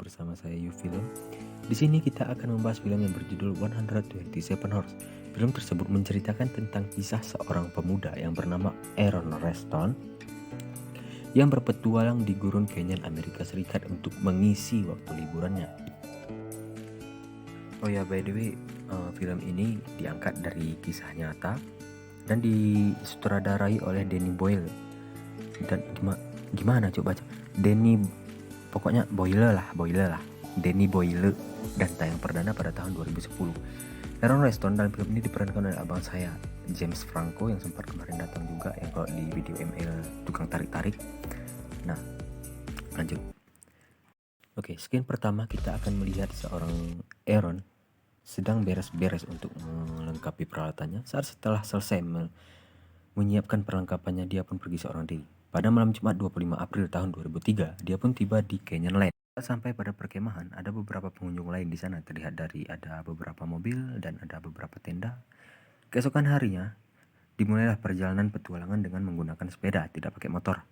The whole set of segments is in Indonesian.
bersama saya Yufilm. Di sini kita akan membahas film yang berjudul 127 Horse. Film tersebut menceritakan tentang kisah seorang pemuda yang bernama Aaron Reston yang berpetualang di gurun Canyon Amerika Serikat untuk mengisi waktu liburannya. Oh ya, by the way, film ini diangkat dari kisah nyata dan disutradarai oleh Danny Boyle. Dan gimana coba pokoknya Boyle lah Danny Boyle, dan tayang perdana pada tahun 2010. Aaron Reston dalam film ini diperankan oleh abang saya James Franco yang sempat kemarin datang juga yang kalau di video ML tukang tarik-tarik. Nah, lanjut. Oke, scene pertama kita akan melihat seorang Aaron sedang beres-beres untuk melengkapi peralatannya. Setelah selesai menyiapkan perlengkapannya, dia pun pergi seorang diri. Pada malam Jumat 25 April tahun 2003, dia pun tiba di Canyonland. Sampai pada perkemahan, ada beberapa pengunjung lain di sana. Terlihat dari ada beberapa mobil dan ada beberapa tenda. Keesokan harinya, dimulailah perjalanan petualangan dengan menggunakan sepeda, tidak pakai motor.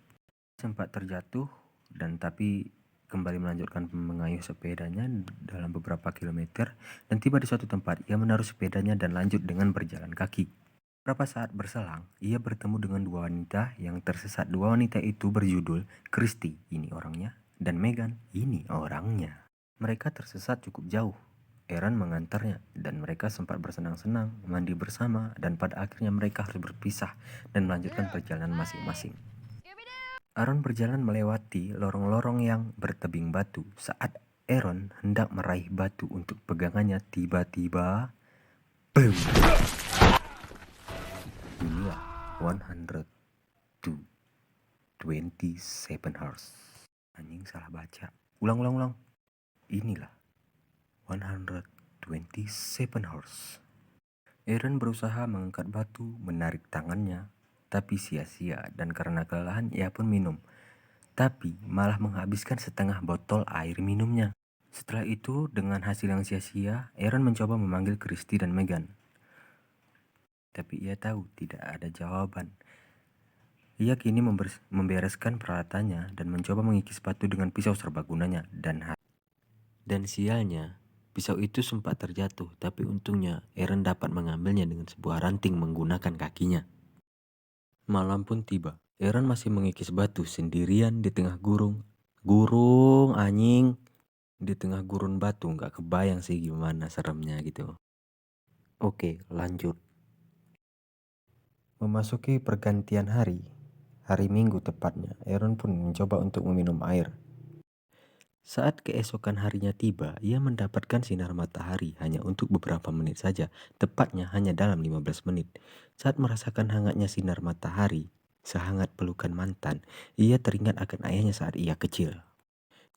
Sempat terjatuh dan tapi kembali melanjutkan mengayuh sepedanya dalam beberapa kilometer dan tiba di suatu tempat. Ia menaruh sepedanya dan lanjut dengan berjalan kaki. Beberapa saat berselang, ia bertemu dengan dua wanita yang tersesat. Dua wanita itu berjudul Christy, ini orangnya, dan Megan, ini orangnya. Mereka tersesat cukup jauh. Aaron mengantarnya dan mereka sempat bersenang-senang, mandi bersama, dan pada akhirnya mereka harus berpisah dan melanjutkan perjalanan masing-masing. Aaron berjalan melewati lorong-lorong yang bertebing batu. Saat Aaron hendak meraih batu untuk pegangannya, tiba-tiba boom! Inilah 127 Horse. Anjing, salah baca. Ulang. Inilah 127 Horse. Aaron berusaha mengangkat batu, menarik tangannya, tapi sia-sia, dan karena kelelahan ia pun minum. Tapi malah menghabiskan setengah botol air minumnya. Setelah itu, dengan hasil yang sia-sia, Aaron mencoba memanggil Christy dan Megan. Tapi ia tahu tidak ada jawaban. Ia kini membereskan peralatannya dan mencoba mengikis batu dengan pisau serbagunanya. Dan sialnya, pisau itu sempat terjatuh, tapi untungnya Aaron dapat mengambilnya dengan sebuah ranting menggunakan kakinya. Malam pun tiba. Aaron masih mengikis batu sendirian di tengah gurun batu. Nggak kebayang sih gimana seremnya gitu. Oke, lanjut. Memasuki pergantian hari Minggu tepatnya, Aaron pun mencoba untuk meminum air. Saat keesokan harinya tiba, ia mendapatkan sinar matahari hanya untuk beberapa menit saja, tepatnya hanya dalam 15 menit. Saat merasakan hangatnya sinar matahari, sehangat pelukan mantan, ia teringat akan ayahnya saat ia kecil,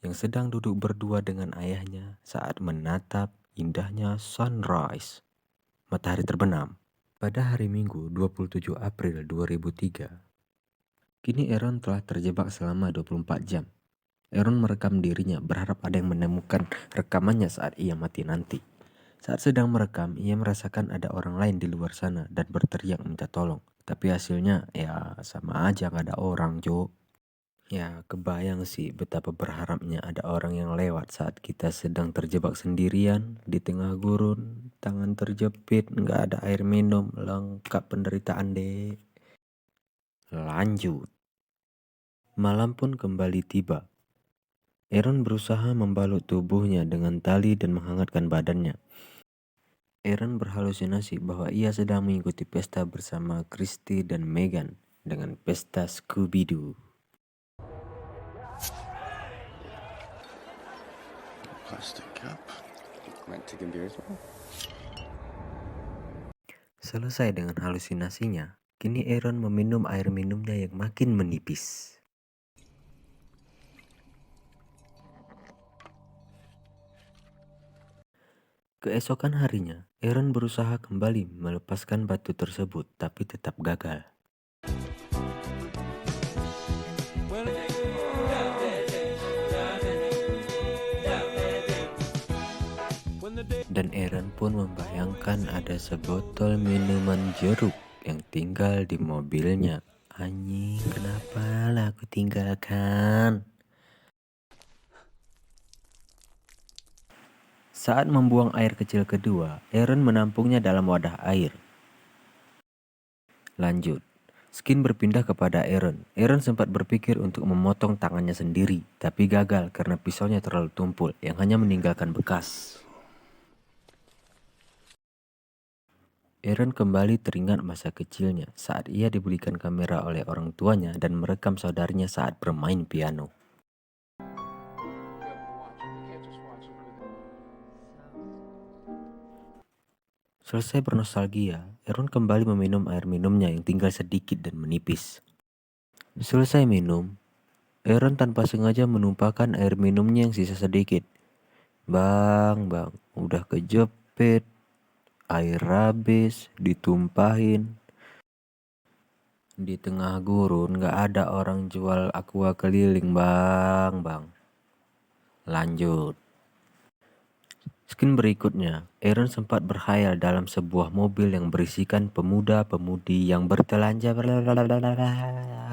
yang sedang duduk berdua dengan ayahnya saat menatap indahnya sunrise, matahari terbenam. Pada hari Minggu 27 April 2003, kini Aaron telah terjebak selama 24 jam. Aaron merekam dirinya, berharap ada yang menemukan rekamannya saat ia mati nanti. Saat sedang merekam, ia merasakan ada orang lain di luar sana dan berteriak minta tolong. Tapi hasilnya ya sama aja, gak ada orang, Jo. Ya kebayang sih betapa berharapnya ada orang yang lewat saat kita sedang terjebak sendirian di tengah gurun, tangan terjepit, gak ada air minum, lengkap penderitaan deh. Lanjut. Malam pun kembali tiba. Aaron berusaha membalut tubuhnya dengan tali dan menghangatkan badannya. Aaron berhalusinasi bahwa ia sedang mengikuti pesta bersama Christy dan Megan dengan pesta Scooby-Doo. Plastic cup. Might take a beer as well. Selesai dengan halusinasinya, kini Aaron meminum air minumnya yang makin menipis. Keesokan harinya, Aaron berusaha kembali melepaskan batu tersebut, tapi tetap gagal. Dan Aaron pun membayangkan ada sebotol minuman jeruk yang tinggal di mobilnya. Anjing, kenapa lah aku tinggalkan? Saat membuang air kecil kedua, Aaron menampungnya dalam wadah air. Lanjut. Skin berpindah kepada Aaron. Aaron sempat berpikir untuk memotong tangannya sendiri, tapi gagal karena pisaunya terlalu tumpul yang hanya meninggalkan bekas. Aaron kembali teringat masa kecilnya saat ia dibelikan kamera oleh orang tuanya dan merekam saudaranya saat bermain piano. Selesai bernostalgia, Aaron kembali meminum air minumnya yang tinggal sedikit dan menipis. Selesai minum, Aaron tanpa sengaja menumpahkan air minumnya yang sisa sedikit. Bang, udah kejepit, air habis, ditumpahin. Di tengah gurun gak ada orang jual aqua keliling, bang. Lanjut. Skin berikutnya, Aaron sempat berkhayal dalam sebuah mobil yang berisikan pemuda-pemudi yang bertelanjang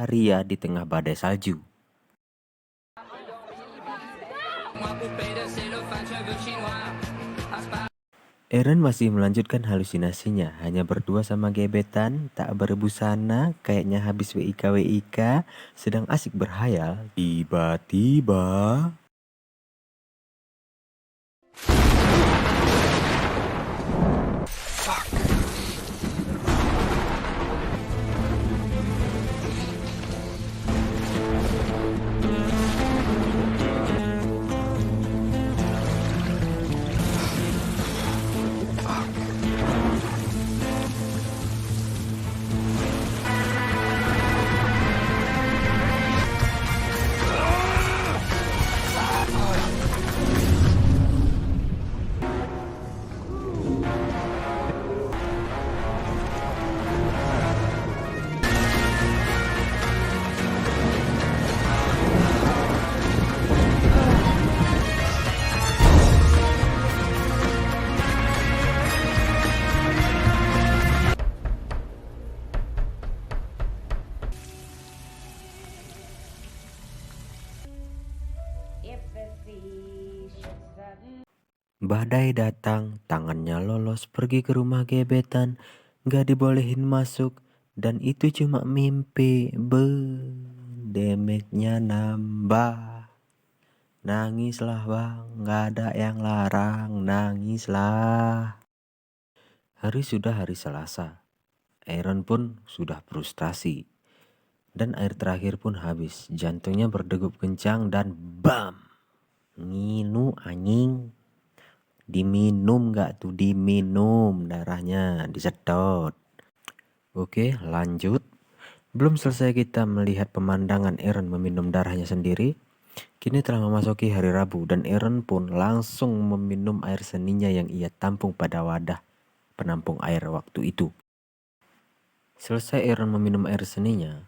ria di tengah badai salju. Aaron masih melanjutkan halusinasinya, hanya berdua sama gebetan, tak berbusana, kayaknya habis WIK, sedang asik berhayal. Tiba-tiba... Badai datang, tangannya lolos pergi ke rumah gebetan, gak dibolehin masuk, dan itu cuma mimpi. Damage-nya nambah. Nangislah bang, gak ada yang larang, nangislah. Hari sudah hari Selasa, Aaron pun sudah frustasi, dan air terakhir pun habis. Jantungnya berdegup kencang dan bam! Nginu anjing. Diminum gak tuh? Diminum, darahnya disedot. Oke, lanjut. Belum selesai kita melihat pemandangan Aaron meminum darahnya sendiri. Kini telah memasuki hari Rabu dan Aaron pun langsung meminum air seninya yang ia tampung pada wadah penampung air waktu itu. Selesai Aaron meminum air seninya,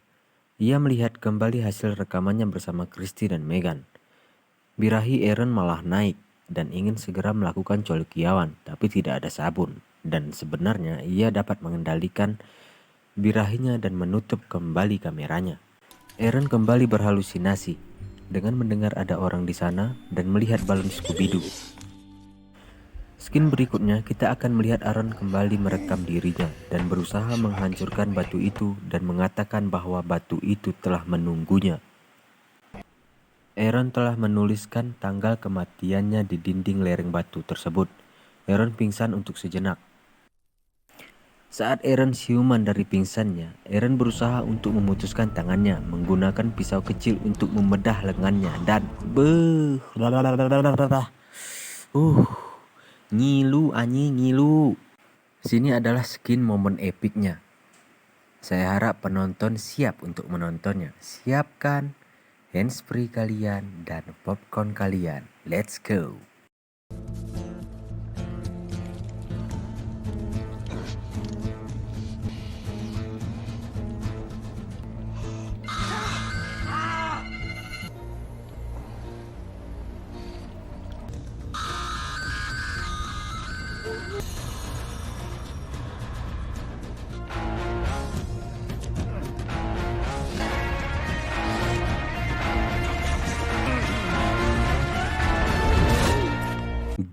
ia melihat kembali hasil rekamannya bersama Christy dan Megan. Birahi Aaron malah naik dan ingin segera melakukan colikiawan, tapi tidak ada sabun. Dan sebenarnya ia dapat mengendalikan birahinya dan menutup kembali kameranya. Aaron kembali berhalusinasi dengan mendengar ada orang di sana dan melihat balon Scooby-Doo. Skin berikutnya kita akan melihat Aaron kembali merekam dirinya dan berusaha menghancurkan batu itu dan mengatakan bahwa batu itu telah menunggunya. Aaron telah menuliskan tanggal kematiannya di dinding lereng batu tersebut. Aaron pingsan untuk sejenak. Saat Aaron siuman dari pingsannya, Aaron berusaha untuk memutuskan tangannya menggunakan pisau kecil untuk membedah lengannya dan ngilu anjing, ngilu. Sini adalah skin momen epicnya. Saya harap penonton siap untuk menontonnya. Siapkan handsfree kalian dan popcorn kalian. Let's go.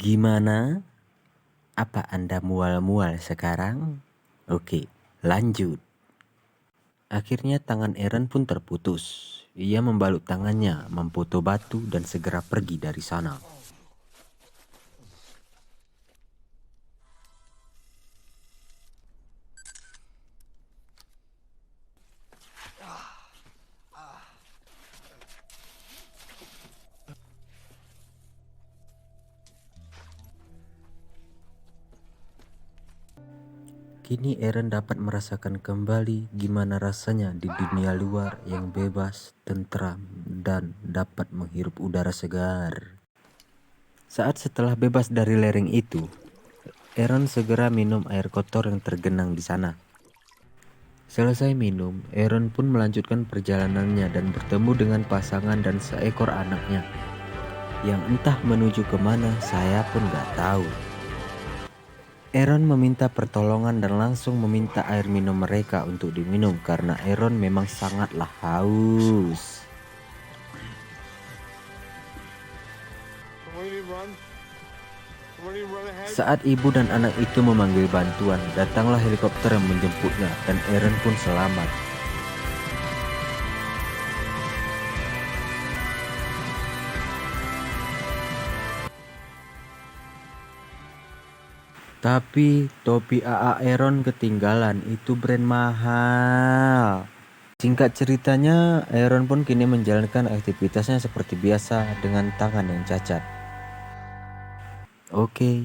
Gimana? Apa Anda mual-mual sekarang? Oke, lanjut. Akhirnya tangan Eren pun terputus. Ia membalut tangannya, memfoto batu dan segera pergi dari sana. Kini Eren dapat merasakan kembali gimana rasanya di dunia luar yang bebas, tentram, dan dapat menghirup udara segar. Saat setelah bebas dari lereng itu, Eren segera minum air kotor yang tergenang di sana. Selesai minum, Eren pun melanjutkan perjalanannya dan bertemu dengan pasangan dan seekor anaknya. Yang entah menuju kemana saya pun gak tahu. Eren meminta pertolongan dan langsung meminta air minum mereka untuk diminum karena Eren memang sangatlah haus. Saat ibu dan anak itu memanggil bantuan, datanglah helikopter yang menjemputnya dan Eren pun selamat. Tapi topi AA Eren ketinggalan, itu brand mahal. Singkat ceritanya, Eren pun kini menjalankan aktivitasnya seperti biasa dengan tangan yang cacat. Oke,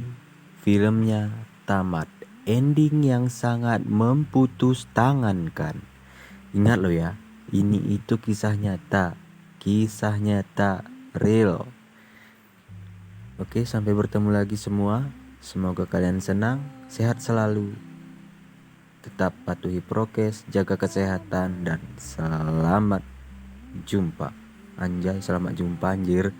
filmnya tamat. Ending yang sangat memutus tangan kan. Ingat lo ya, ini itu kisah nyata. Kisah nyata, real. Oke, sampai bertemu lagi semua. Semoga kalian senang, sehat selalu. Tetap patuhi prokes, jaga kesehatan, dan selamat jumpa. Anjay, selamat jumpa anjir.